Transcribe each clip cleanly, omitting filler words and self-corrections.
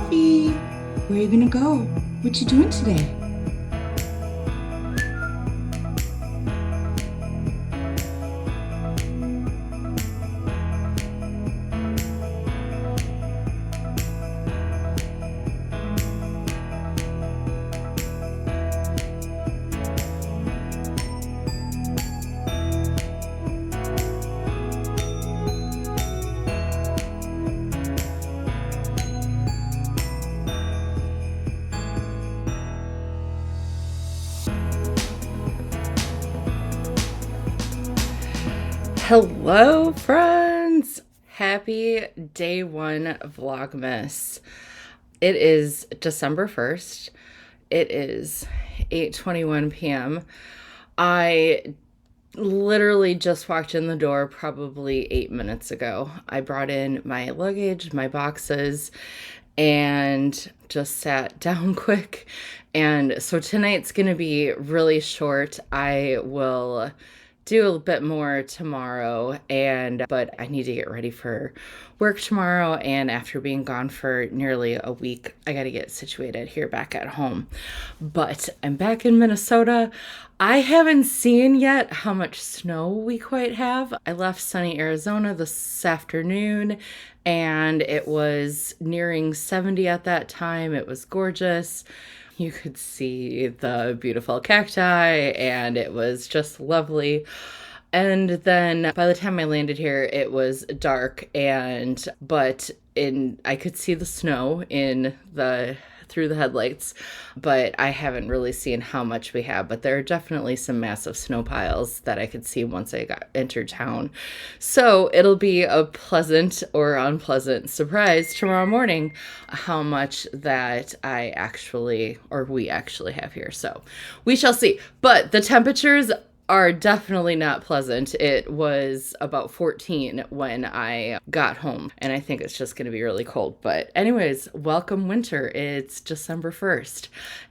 Sophie, where are you gonna go? What you doing today? Hello, friends! Happy day one Vlogmas. It is December 1st. It is 8:21 p.m. I literally just walked in the door probably 8 minutes ago. I brought in my luggage, my boxes, and just sat down quick. And so tonight's going to be really short. I will do a bit more tomorrow, but I need to get ready for work tomorrow, and after being gone for nearly a week, I got to get situated here back at home. But I'm back in Minnesota. I haven't seen yet how much snow we quite have. I left sunny Arizona this afternoon, and it was nearing 70 at that time. It was gorgeous. You could see the beautiful cacti, and it was just lovely. And then by the time I landed here, it was dark, but I could see the snow through the headlights, but I haven't really seen how much we have. But there are definitely some massive snow piles that I could see once I entered town. So it'll be a pleasant or unpleasant surprise tomorrow morning how much that we actually have here. So we shall see. But the temperatures are definitely not pleasant. It was about 14 when I got home, and I think it's just going to be really cold. But anyways, welcome winter. It's December 1st,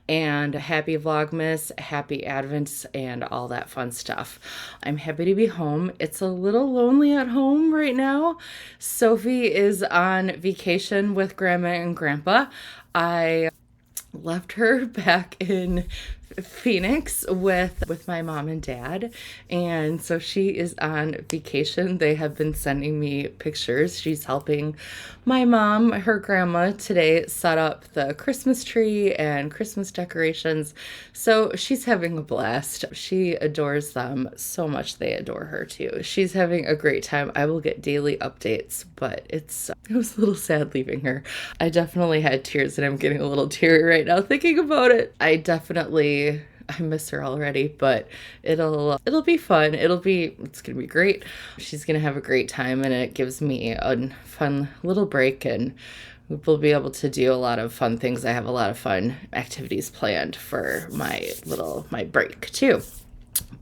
and happy Vlogmas, happy Advent, and all that fun stuff. I'm happy to be home. It's a little lonely at home right now. Sophie is on vacation with Grandma and Grandpa. I left her back in Phoenix with my mom and dad, and so she is on vacation. They have been sending me pictures. She's helping my mom, her grandma, today set up the Christmas tree and Christmas decorations, so she's having a blast. She adores them so much. They adore her too. She's having a great time. I will get daily updates, but it was a little sad leaving her. I definitely had tears, and I'm getting a little teary right now thinking about it. I miss her already, but it'll be fun. It's gonna be great. She's gonna have a great time, and it gives me a fun little break, and we'll be able to do a lot of fun things. I have a lot of fun activities planned for my break too.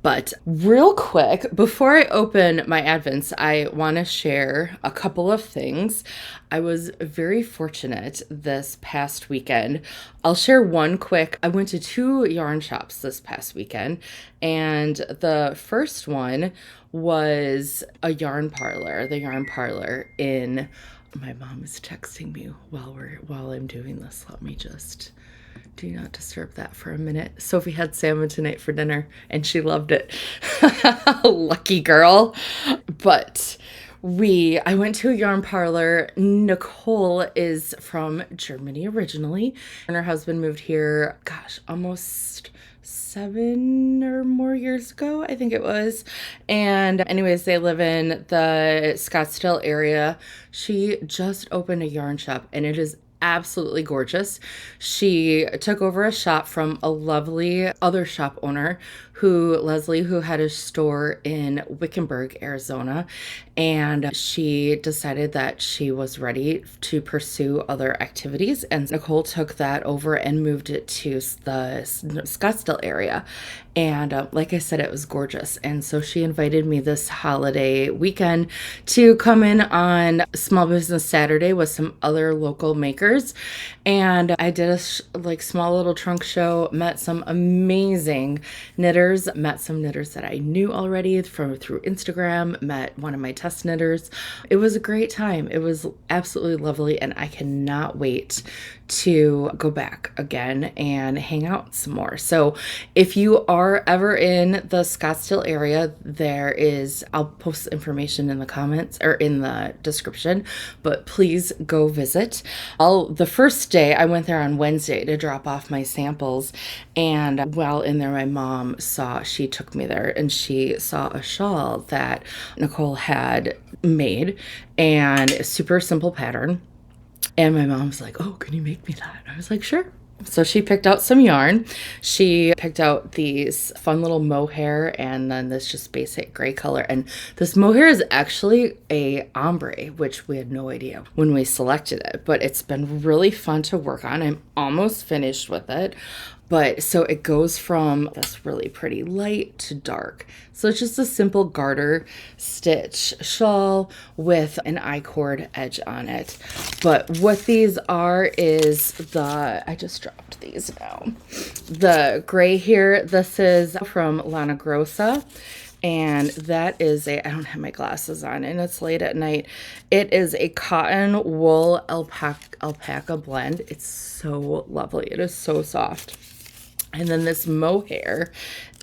But real quick, before I open my Advents, I want to share a couple of things. I was very fortunate this past weekend. I'll share one quick. I went to 2 yarn shops this past weekend, and the first one was a yarn parlor. The yarn parlor in... My mom is texting me while I'm doing this. Let me just... do not disturb that for a minute. Sophie had salmon tonight for dinner, and she loved it. Lucky girl. But I went to a yarn parlor. Nicole is from Germany originally, and her husband moved here, almost 7 or more years ago, I think it was. And anyways, they live in the Scottsdale area. She just opened a yarn shop, and it is absolutely gorgeous. She took over a shop from a lovely other shop owner, Leslie, who had a store in Wickenburg, Arizona, and she decided that she was ready to pursue other activities, and Nicole took that over and moved it to the Scottsdale area. And like I said, it was gorgeous. And so she invited me this holiday weekend to come in on Small Business Saturday with some other local makers. And I did a like small little trunk show, met some amazing knitters, met some knitters that I knew already through Instagram, met one of my test knitters. It was a great time. It was absolutely lovely, and I cannot wait to go back again and hang out some more. So if you are ever in the Scottsdale area, I'll post information in the comments or in the description, but please go visit. The first day I went there on Wednesday to drop off my samples, and while in there, my mom she took me there and she saw a shawl that Nicole had made, and a super simple pattern. And my mom was like, "Oh, can you make me that?" And I was like, "Sure." So she picked out some yarn. She picked out these fun little mohair and then this just basic gray color. And this mohair is actually a ombre, which we had no idea when we selected it. But it's been really fun to work on. I'm almost finished with it. But so it goes from this really pretty light to dark. So it's just a simple garter stitch shawl with an I-cord edge on it. But what these are is I just dropped these now. The gray here, this is from Lana Grossa. And that is I don't have my glasses on and it's late at night. It is a cotton wool alpaca blend. It's so lovely. It is so soft. And then this mohair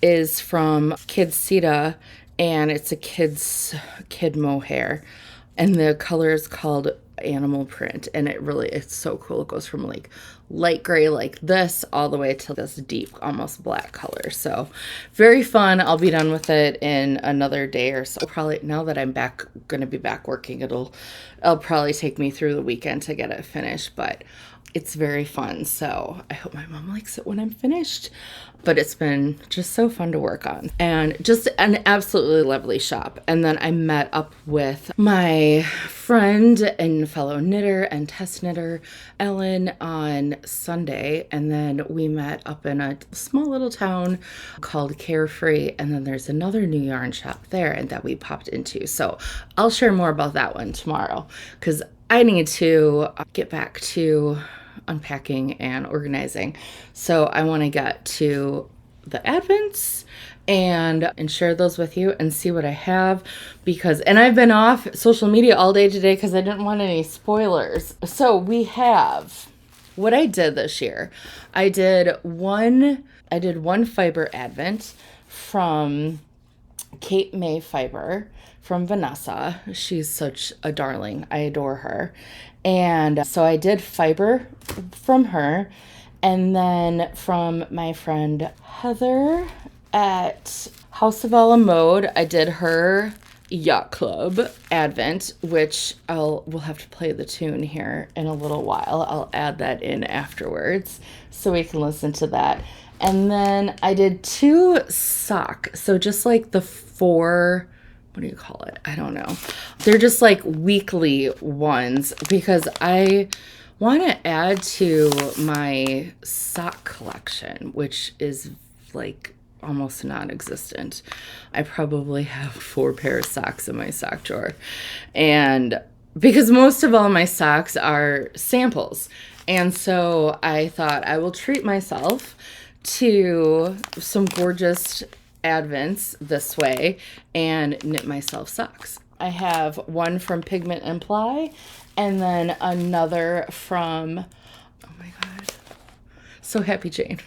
is from Kidsita, and it's a kid mohair. And the color is called Animal Print, and it's so cool. It goes from like light gray like this all the way to this deep, almost black color. So very fun. I'll be done with it in another day or so. Probably now that I'm going to be back working, it'll probably take me through the weekend to get it finished, but it's very fun. So I hope my mom likes it when I'm finished. But it's been just so fun to work on and just an absolutely lovely shop. And then I met up with my friend and fellow knitter and test knitter, Ellen, on Sunday. And then we met up in a small little town called Carefree. And then there's another new yarn shop there and that we popped into. So I'll share more about that one tomorrow because I need to get back to unpacking and organizing. So I want to get to the advents and share those with you and see what I have and I've been off social media all day today because I didn't want any spoilers. So we have what I did this year. I did one fiber advent from Cape May Fiber from Vanessa. She's such a darling. I adore her. And so I did fiber from her. And then from my friend Heather at House of Alla Mode, I did her Yacht Club Advent, which we'll have to play the tune here in a little while. I'll add that in afterwards so we can listen to that. And then I did 2 socks. So just like the 4, what do you call it? I don't know. They're just like weekly ones because I want to add to my sock collection, which is like almost non-existent. I probably have 4 pairs of socks in my sock drawer. And because most of all my socks are samples. And so I thought I will treat myself to some gorgeous advents this way and knit myself socks. I have one from Pigment Ply and then another from, oh my God, So Happy Jane.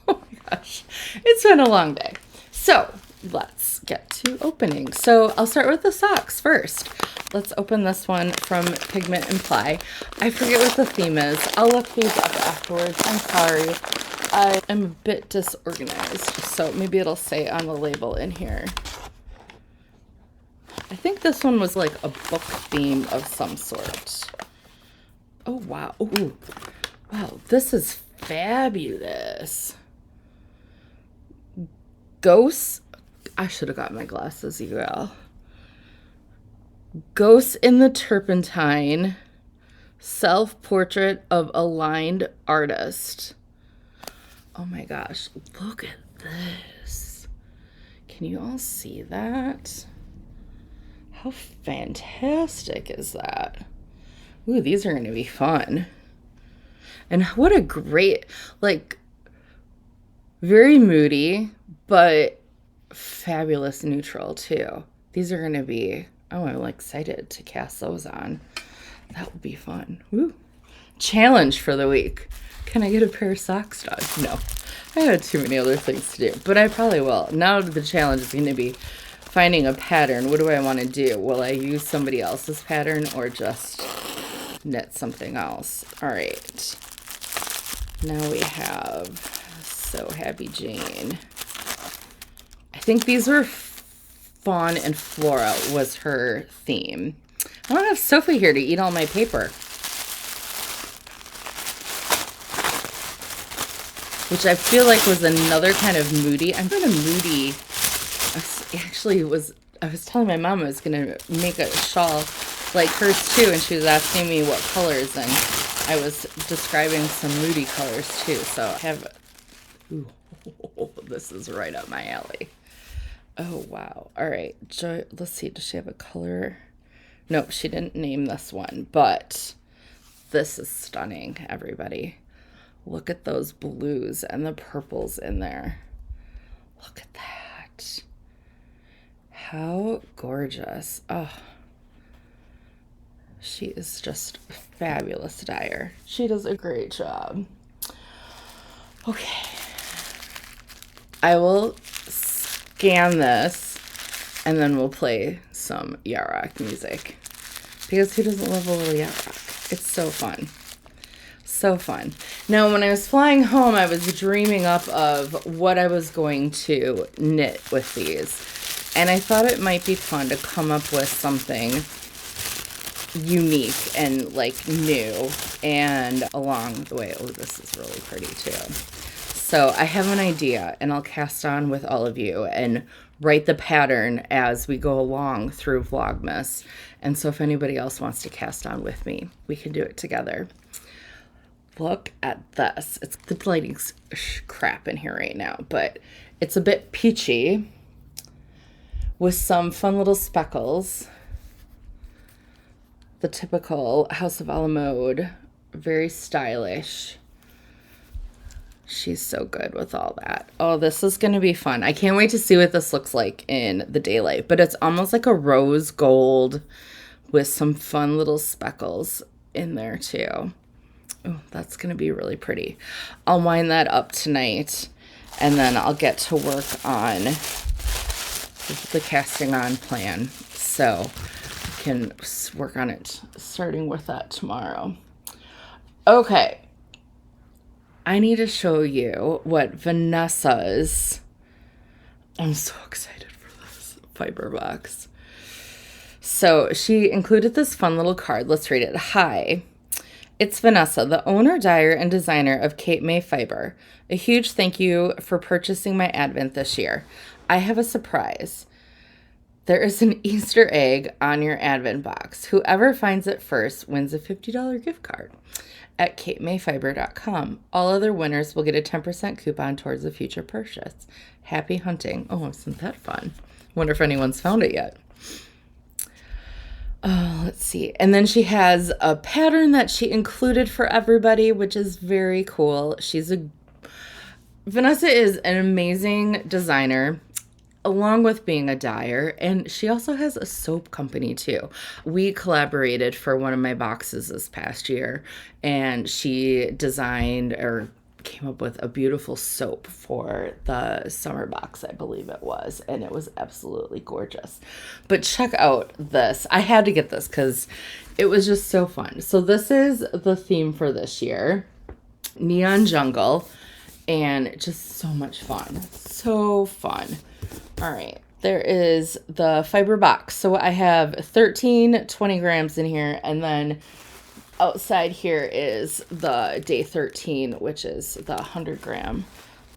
Oh my gosh, it's been a long day. So let's get to opening. So I'll start with the socks first. Let's open this one from Pigment Ply. I forget what the theme is. I'll look these up afterwards. I'm sorry. I am a bit disorganized, so maybe it'll say on the label in here. I think this one was like a book theme of some sort. Oh, wow. Ooh. Wow, this is fabulous. Ghosts. I should have got my glasses, you all. Ghosts in the Turpentine. Self-portrait of a lined artist. Oh my gosh, look at this. Can you all see that? How fantastic is that? Ooh, these are going to be fun. And what a great, like, very moody, but fabulous neutral too. These are going to be, oh, I'm excited to cast those on. That would be fun. Woo. Challenge for the week. Can I get a pair of socks done? No. I had too many other things to do, but I probably will. Now the challenge is going to be finding a pattern. What do I want to do? Will I use somebody else's pattern or just knit something else? All right. Now we have So Happy Jane. I think these were Fawn and Flora was her theme. I don't have Sophie here to eat all my paper, which I feel like was another kind of moody. I'm kind of moody. I was telling my mom I was going to make a shawl like hers too, and she was asking me what colors, and I was describing some moody colors too. So I have, ooh, this is right up my alley. Oh, wow. All right. Joy, let's see. Does she have a color? Nope, she didn't name this one, but this is stunning, everybody. Look at those blues and the purples in there. Look at that. How gorgeous. Oh, she is just a fabulous dyer. She does a great job. Okay. I will scan this and then we'll play some yacht rock music. Because who doesn't love a little yacht rock? It's so fun. So fun. Now, when I was flying home, I was dreaming up of what I was going to knit with these. And I thought it might be fun to come up with something unique and like new. And along the way, oh, this is really pretty too. So I have an idea and I'll cast on with all of you and write the pattern as we go along through Vlogmas. And so if anybody else wants to cast on with me, we can do it together. Look at this. It's the lighting's crap in here right now, but it's a bit peachy with some fun little speckles. The typical House of a la Mode, very stylish. She's so good with all that. Oh, this is going to be fun. I can't wait to see what this looks like in the daylight, but it's almost like a rose gold with some fun little speckles in there too. Oh, that's going to be really pretty. I'll wind that up tonight, and then I'll get to work on the casting on plan. So I can work on it starting with that tomorrow. Okay. I need to show you what Vanessa's, I'm so excited for this fiber box. So she included this fun little card. Let's read it. Hi. It's Vanessa, the owner, dyer, and designer of Cape May Fiber. A huge thank you for purchasing my advent this year. I have a surprise. There is an Easter egg on your advent box. Whoever finds it first wins a $50 gift card at capemayfiber.com. All other winners will get a 10% coupon towards a future purchase. Happy hunting. Oh, isn't that fun? Wonder if anyone's found it yet. Oh, let's see. And then she has a pattern that she included for everybody, which is very cool. Vanessa is an amazing designer, along with being a dyer, and she also has a soap company too. We collaborated for one of my boxes this past year, and she designed or came up with a beautiful soap for the summer box, I believe it was, and it was absolutely gorgeous. But check out this. I had to get this because it was just so fun. So this is the theme for this year, Neon Jungle, and just so much fun. So fun. All right, there is the fiber box. So I have 13 20 grams in here, and then outside here is the day 13, which is the 100-gram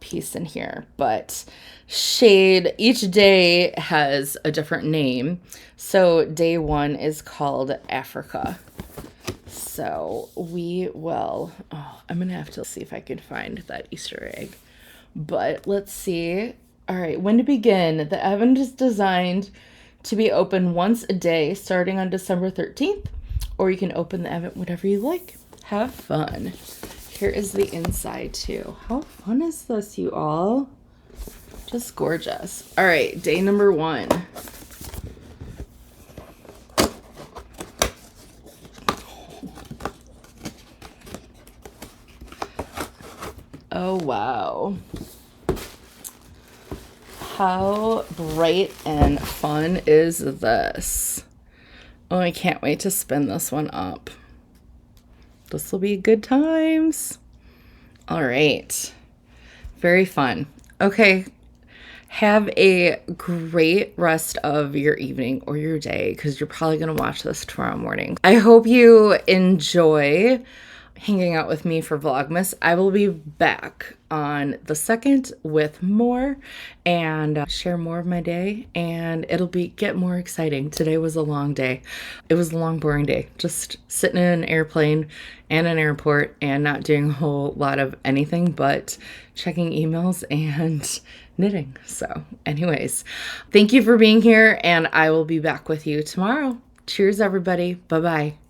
piece in here. But shade, each day has a different name. So day 1 is called Africa. So we will, I'm going to have to see if I can find that Easter egg. But let's see All right, when to begin? The oven is designed to be open once a day starting on December 13th, or you can open the oven whenever you like. Have fun. Here is the inside too. How fun is this, you all? Just gorgeous. All right, day number 1. Oh, wow. How bright and fun is this? Oh, I can't wait to spin this one up. This will be good times. All right. Very fun. Okay. Have a great rest of your evening or your day because you're probably going to watch this tomorrow morning. I hope you enjoy hanging out with me for Vlogmas. I will be back on the 2nd with more and share more of my day, and it'll get more exciting. Today was a long day. It was a long, boring day. Just sitting in an airplane and an airport and not doing a whole lot of anything but checking emails and knitting. So anyways, thank you for being here, and I will be back with you tomorrow. Cheers, everybody. Bye-bye.